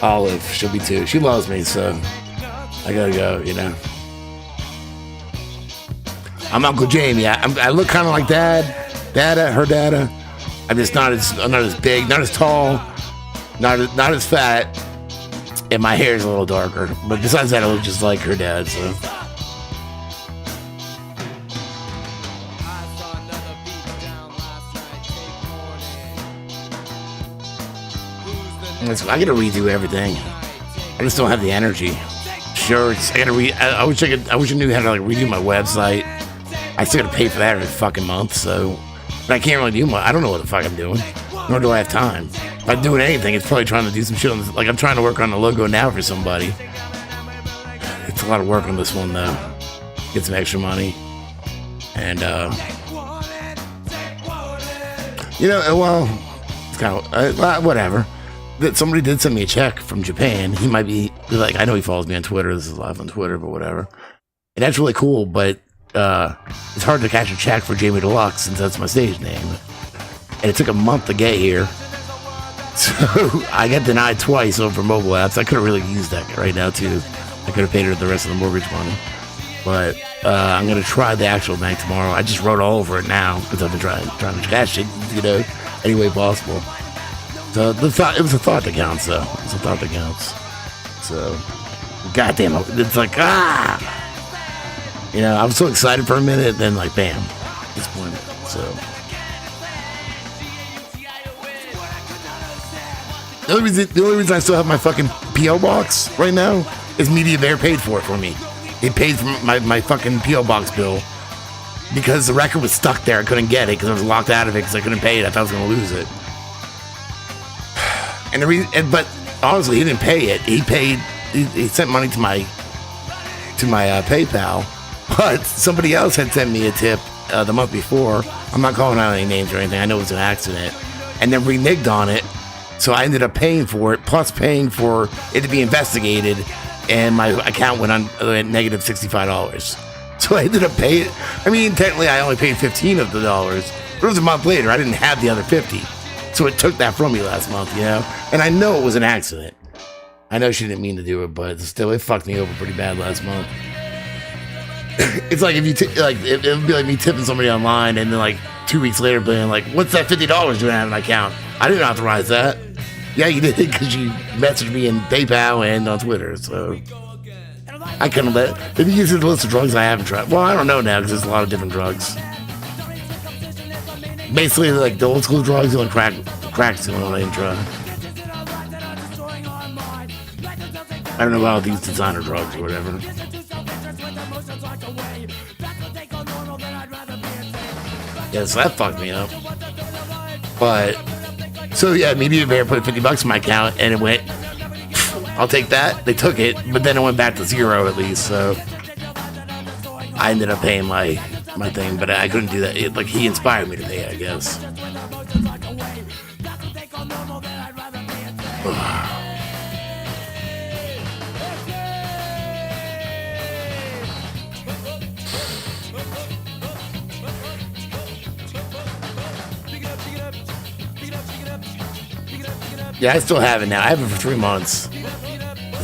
Olive, she'll be 2. She loves me, so I gotta go, you know. I'm Uncle Jamie. I look kind of like her dada. I'm just not as big, not as tall, not as fat, and my hair is a little darker. But besides that, I look just like her dad, so. I gotta redo everything. I just don't have the energy. Sure, I wish I knew how to like redo my website. I still gotta pay for that every fucking month. So, but I can't really do much. I don't know what the fuck I'm doing. Nor do I have time. If I'm doing anything, it's probably trying to do some shit on this. Like I'm trying to work on the logo now for somebody. It's a lot of work on this one though. Get some extra money, and well, it's kind of whatever. That somebody did send me a check from Japan. He might be like, I know he follows me on Twitter. This is live on Twitter, but whatever. And that's really cool, but it's hard to catch a check for Jamie Deluxe since that's my stage name. And it took a month to get here. So I got denied twice over mobile apps. I could have really used that right now too. I could have paid her the rest of the mortgage money. But I'm going to try the actual bank tomorrow. I just wrote all over it now because I've been trying to cash it, any way possible. So it was a thought that counts, though. It's a thought that counts. So, goddamn, it's like, I was so excited for a minute, then like, bam, disappointed. So, the only reason I still have my fucking PO box right now is Media Bear paid for it for me. They paid for my fucking PO box bill because the record was stuck there. I couldn't get it because I was locked out of it because I couldn't pay it. I thought I was going to lose it. But honestly, he didn't pay it. He sent money to my PayPal, but somebody else had sent me a tip the month before. I'm not calling out any names or anything. I know it was an accident, and then reneged on it. So I ended up paying for it, plus paying for it to be investigated, and my account went on negative $65. So I ended up paying. I mean, technically, I only paid $15 of the dollars, but it was a month later. I didn't have the other $50, so it took that from me last month, you know. And I know it was an accident. I know she didn't mean to do it, but still, it fucked me over pretty bad last month. It's like if you it would be like me tipping somebody online, and then like 2 weeks later, being like, "What's that $50 doing out of my account? I didn't authorize that." Yeah, you did, because you messaged me in PayPal and on Twitter. So I couldn't let. If you use the list of drugs I haven't tried, well, I don't know now because there's a lot of different drugs. Basically, like the old school drugs, the only crack's the only one I didn't try. I don't know about these designer drugs or whatever. Yeah, so that fucked me up. But, so yeah, Media Bear put $50 in my account, and it went, I'll take that. They took it, but then it went back to zero at least, so I ended up paying my thing, but I couldn't do that. He inspired me to pay it, I guess. Yeah, I still have it now. I have it for 3 months.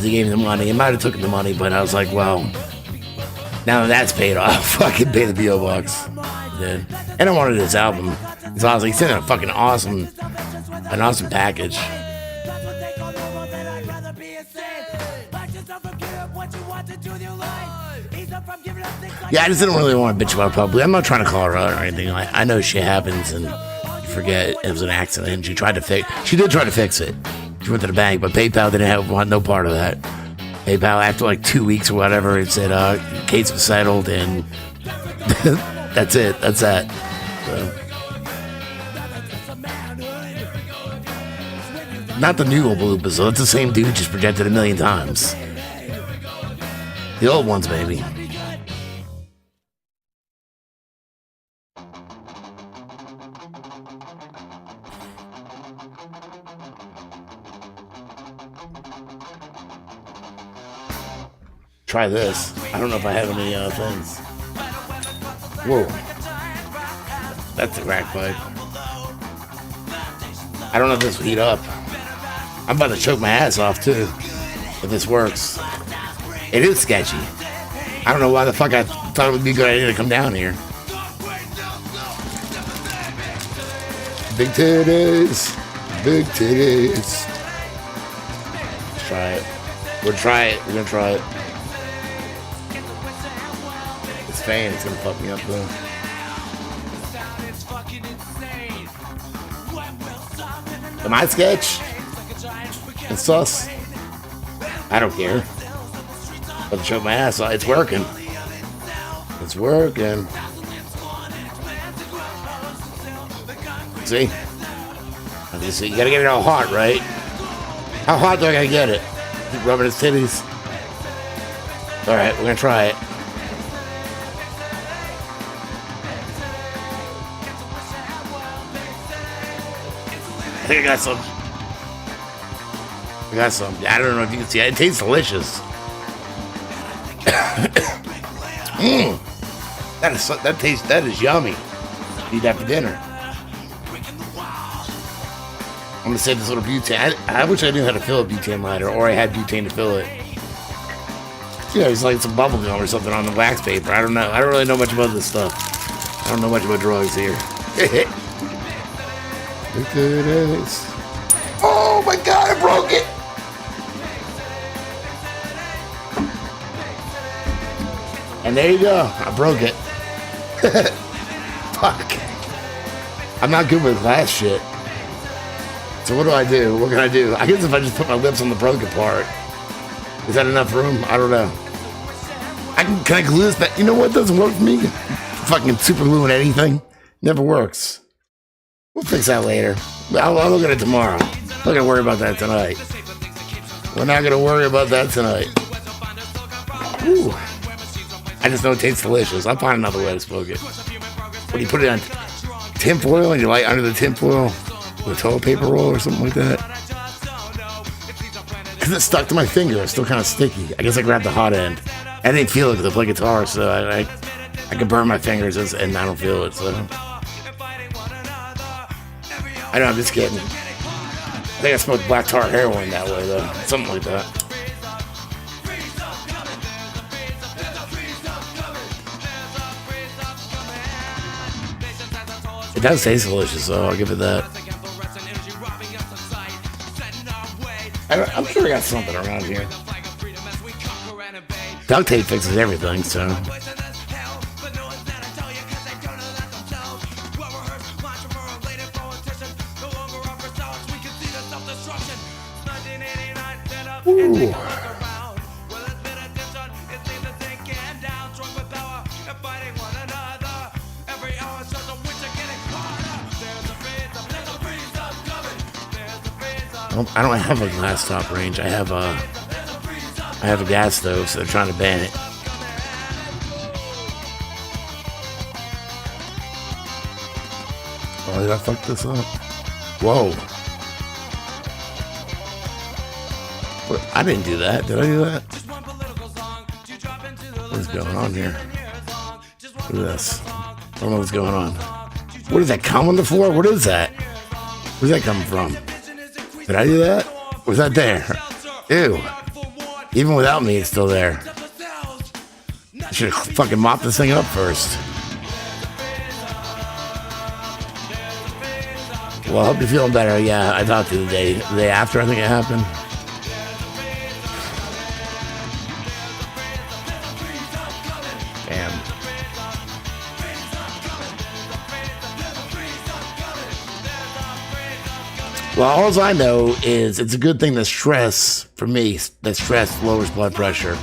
He gave me the money. He might have taken the money, but I was like, well, now that that's paid off, I can pay the P.O. Box. And I wanted this album. So I was like, he sent an awesome package. Yeah, I just didn't really want to bitch about it publicly. I'm not trying to call her out or anything. I know shit happens, and you forget it was an accident. She did try to fix it. She went to the bank, but PayPal didn't want no part of that. PayPal, after like 2 weeks or whatever, it said case was settled, and that's it. That's that. So. Not the new Oompa Loompas, though. It's the same dude, just projected 1,000,000 times. The old ones, maybe. Try this. I don't know if I have any things. Whoa. That's a crack pipe. I don't know if this will heat up. I'm about to choke my ass off, too, if this works. It is sketchy. I don't know why the fuck I thought it would be a good idea to come down here. Big titties. Big titties. Let's try it. We're gonna try it. This fan is gonna fuck me up, though. Am I sketch? And sus? I don't care. But to choke my ass off, it's working. It's working. See? You gotta get it all hot, right? How hot do I gotta get it? Keep rubbing his titties. Alright, we're gonna try it. I think I got some. I don't know if you can see it. It tastes delicious. That is yummy. Eat after dinner. I'm gonna save this little butane. I wish I knew how to fill a butane lighter, or I had butane to fill it. Yeah, it's like some bubble gum or something on the wax paper. I don't know. I don't really know much about this stuff. I don't know much about drugs here. Look at this. Oh my god, I broke it! And there you go. I broke it. Fuck. I'm not good with glass shit. So what do I do? What can I do? I guess if I just put my lips on the broken part. Is that enough room? I don't know. Can I glue this back? You know what doesn't work for me? fucking super gluing anything. Never works. We'll fix that later. I'll look at it tomorrow. I'm not gonna worry about that tonight. We're not gonna worry about that tonight. Ooh. I just know it tastes delicious. I'll find another way to smoke it. When you put it on tin foil and you light under the tin foil with a toilet paper roll or something like that. Because it's stuck to my finger. It's still kind of sticky. I guess I grabbed the hot end. I didn't feel it because I play guitar, so I can burn my fingers and I don't feel it. So I know, I'm just kidding. I think I smoked black tar heroin that way, though. Something like that. It does taste delicious, so I'll give it that. I'm sure I got something around here. Duct tape fixes everything, so. Ooh. I don't have a glass top range. I have a gas stove, so they're trying to ban it. Oh, did I fuck this up? Whoa. What? I didn't do that. Did I do that? What is going on here? Look at this. I don't know what's going on. What is that cum on the floor? What is that? Where's that coming from? Did I do that? Was that there? Ew. Even without me, it's still there. I should have fucking mopped this thing up first. Well, I hope you're feeling better. Yeah, I talked to you the day after, I think it happened. Damn. Well, all I know is it's a good thing that stress, for me, that stress lowers blood pressure.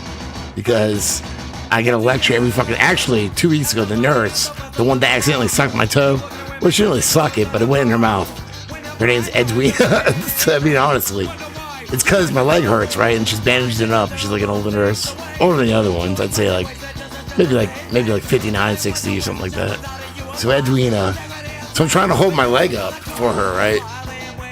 Because I get a lecture every fucking... Actually, 2 weeks ago, the nurse, the one that accidentally sucked my toe, well, she didn't really suck it, but it went in her mouth. Her name's Edwina. So, I mean, honestly, it's because my leg hurts, right? And she's bandaged it up. She's like an older nurse. Older than the other ones. I'd say maybe like 59, 60 or something like that. So Edwina... So I'm trying to hold my leg up for her, right?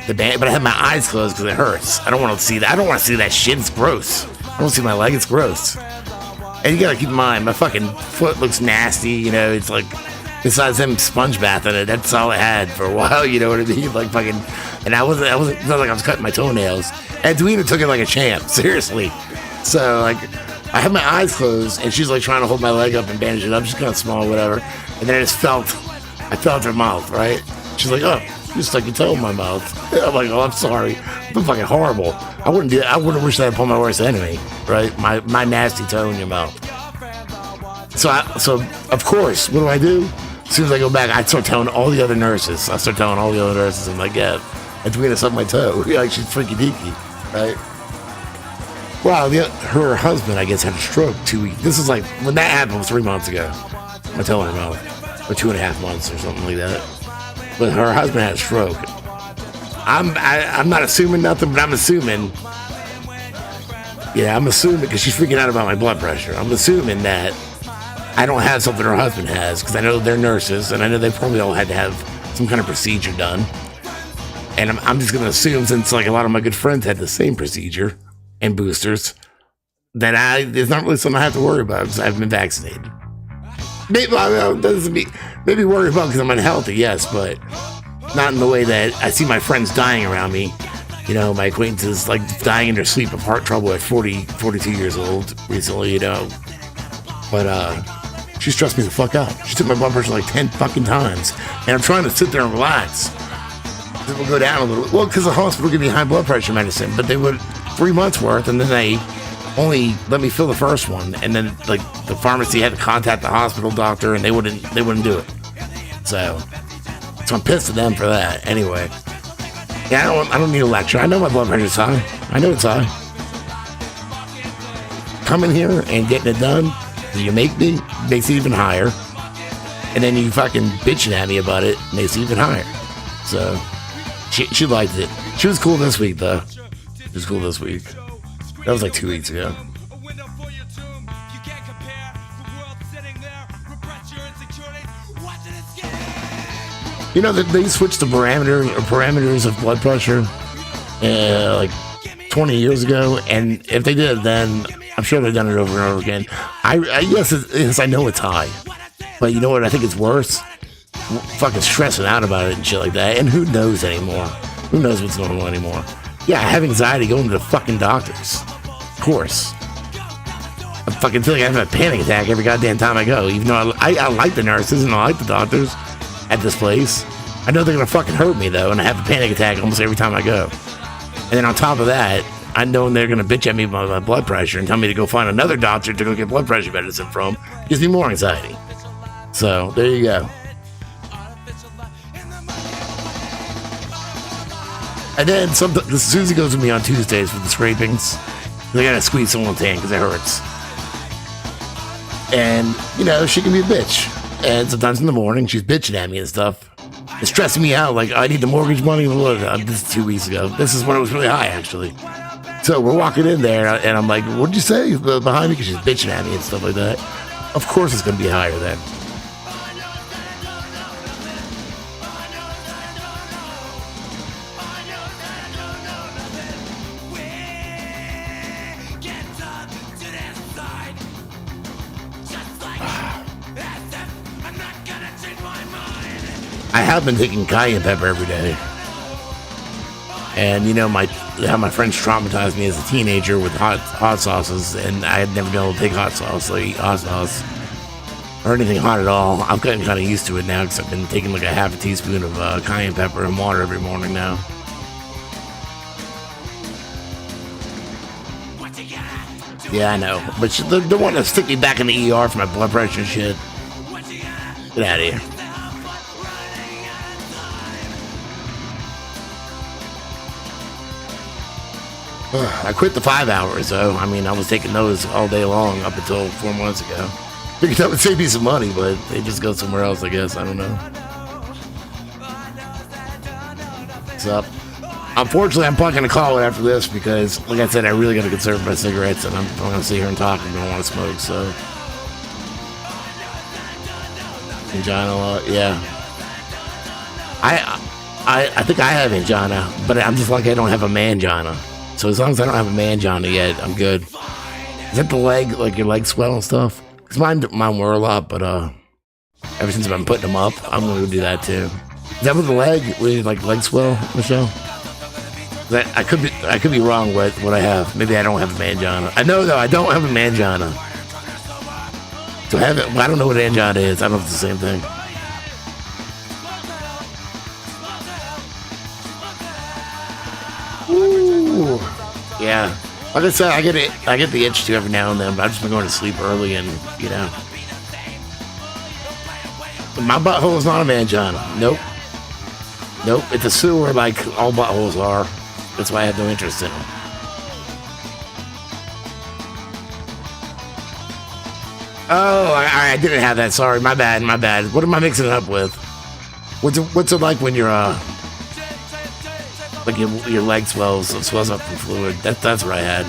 But I have my eyes closed because it hurts. I don't want to see that. I don't want to see that shit. It's gross. I don't see my leg. It's gross. And you gotta keep in mind, my fucking foot looks nasty. You know, it's like, besides them sponge bathing it, that's all I had for a while. You know what I mean? Like fucking, and I wasn't. It's not like I was cutting my toenails. And Edwina took it like a champ. Seriously. So like, I have my eyes closed, and she's like trying to hold my leg up and bandage it up. She's kind of small, whatever. And then I felt her mouth. Right? She's like, oh. You stuck your toe in my mouth. I'm like, oh, I'm sorry. I'm fucking horrible. I wouldn't do that. I wouldn't wish that upon my worst enemy, right? My nasty toe in your mouth. So of course, what do? As soon as I go back, I start telling all the other nurses. I'm like, yeah, Edwina sucked my toe. Like, she's freaky deaky, right? Well, her husband, I guess, had a stroke 2 weeks. This is like, when that happened was 3 months ago. My toe in her mouth. Or 2.5 months or something like that. But her husband had a stroke. I'm not assuming nothing, but I'm assuming. Yeah, I'm assuming because she's freaking out about my blood pressure. I'm assuming that I don't have something her husband has because I know they're nurses and I know they probably all had to have some kind of procedure done. And I'm just going to assume, since like a lot of my good friends had the same procedure and boosters, that it's not really something I have to worry about because I haven't been vaccinated. Maybe worry about because I'm unhealthy, yes, but not in the way that I see my friends dying around me. You know, my acquaintances like dying in their sleep of heart trouble at 42 years old recently, you know. But she stressed me the fuck out. She took my blood pressure like 10 fucking times. And I'm trying to sit there and relax. It will go down a little. Well, because the hospital gave me high blood pressure medicine, but they would 3 months worth, and then they only let me fill the first one, and then like the pharmacy had to contact the hospital doctor, and they wouldn't do it. So I'm pissed at them for that. Anyway, yeah, I don't need a lecture. I know my blood pressure's high. I know it's high. Coming here and getting it done, you make me, makes it even higher. And then you fucking bitching at me about it, and it's even higher. So she liked it. She was cool this week, though. She was cool this week. That was like 2 weeks ago. You know, they switched the parameters of blood pressure like 20 years ago, and if they did it then, I'm sure they've done it over and over again. Yes, I know it's high, but you know what? I think it's worse. Fucking stressing out about it and shit like that, and who knows anymore? Who knows what's normal anymore? Yeah, I have anxiety going to the fucking doctors. Of course. I fucking feel like I have a panic attack every goddamn time I go, even though I like the nurses and I like the doctors at this place. I know they're gonna fucking hurt me though, and I have a panic attack almost every time I go. And then on top of that, I know they're gonna bitch at me about my blood pressure and tell me to go find another doctor to go get blood pressure medicine from. Gives me more anxiety. So there you go. And then Susie goes with me on Tuesdays for the scrapings. They gotta squeeze someone's hand because it hurts. And you know, she can be a bitch. And sometimes in the morning, she's bitching at me and stuff. It's stressing me out, like, I need the mortgage money. Look, this is 2 weeks ago. This is when it was really high, actually. So we're walking in there, and I'm like, what did you say? Behind me, because she's bitching at me and stuff like that. Of course it's going to be higher then. I have been taking cayenne pepper every day. And you know how my friends traumatized me as a teenager with hot sauces, and I had never been able to take hot sauce, like eat hot sauce or anything hot at all. I'm getting kind of used to it now because I've been taking like a half a teaspoon of cayenne pepper and water every morning now. Yeah, I know, but they're wanting to stick me back in the ER for my blood pressure and shit. Get out of here. I quit the 5 hours, though. I mean, I was taking those all day long up until 4 months ago. Figured that would save me some money, but they just go somewhere else, I guess. I don't know. What's up? Unfortunately, I'm probably going to call it after this because, like I said, I really got to conserve my cigarettes, and I'm going to sit here and talk and don't want to smoke, so. Angina, yeah. I think I have angina, but I'm just lucky I don't have a mangina. So as long as I don't have a mangina yet, I'm good. Is that the leg, like your legs swell and stuff? Because mine were a lot, but ever since I've been putting them up, I'm going to do that too. Is that with the leg, with like leg swell, Michelle? I could be wrong with what I have. Maybe I don't have a mangina. I know though, I don't have a mangina. So I have it. Well, I don't know what angina is. I don't know if it's the same thing. Ooh. Yeah. Like I said, I get the itch too every now and then, but I've just been going to sleep early and, you know. My butthole is not a mangina. Nope. It's a sewer like all buttholes are. That's why I have no interest in them. Oh, I didn't have that. Sorry, my bad. What am I mixing it up with? What's it like when you're like your leg swells up from fluid? That's what I had.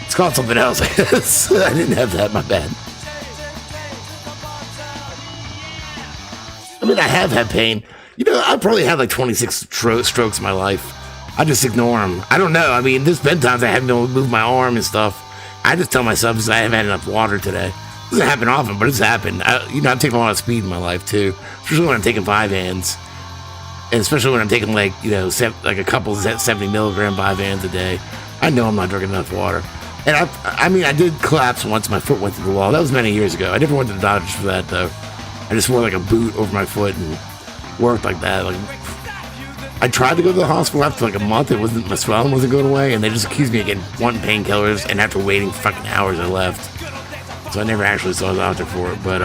It's called something else. I didn't have that. My bad. I mean, I have had pain. You know, I've probably had like 26 strokes in my life. I just ignore them. I don't know. I mean, there's been times I haven't been able to move my arm and stuff. I just tell myself because I haven't had enough water today. It doesn't happen often, but it's happened. I've taken a lot of speed in my life too, especially when I'm taking 5 hands, and especially when I'm taking like a couple 70 milligram 5 hands a day. I know I'm not drinking enough water, and I did collapse once. My foot went through the wall. That was many years ago. I never went to the doctors for that though. I just wore like a boot over my foot and worked like that. Like I tried to go to the hospital after like a month. My swelling wasn't going away, and they just accused me of getting wanting painkillers. And after waiting fucking hours, I left. So I never actually saw a doctor for it. But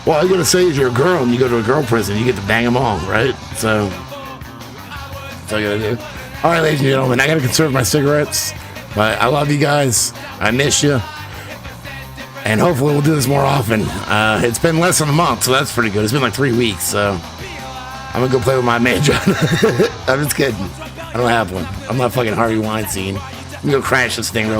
well, all you gotta say is you're a girl and you go to a girl prison, you get to bang them all, right? So that's all you gotta do. All right, ladies and gentlemen, I gotta conserve my cigarettes. But I love you guys. I miss you. And hopefully we'll do this more often. It's been less than a month, so that's pretty good. It's been like 3 weeks, so I'm gonna go play with my man John. I'm just kidding. I don't have one. I'm not fucking Harvey Weinstein. I'm gonna go crash this thing real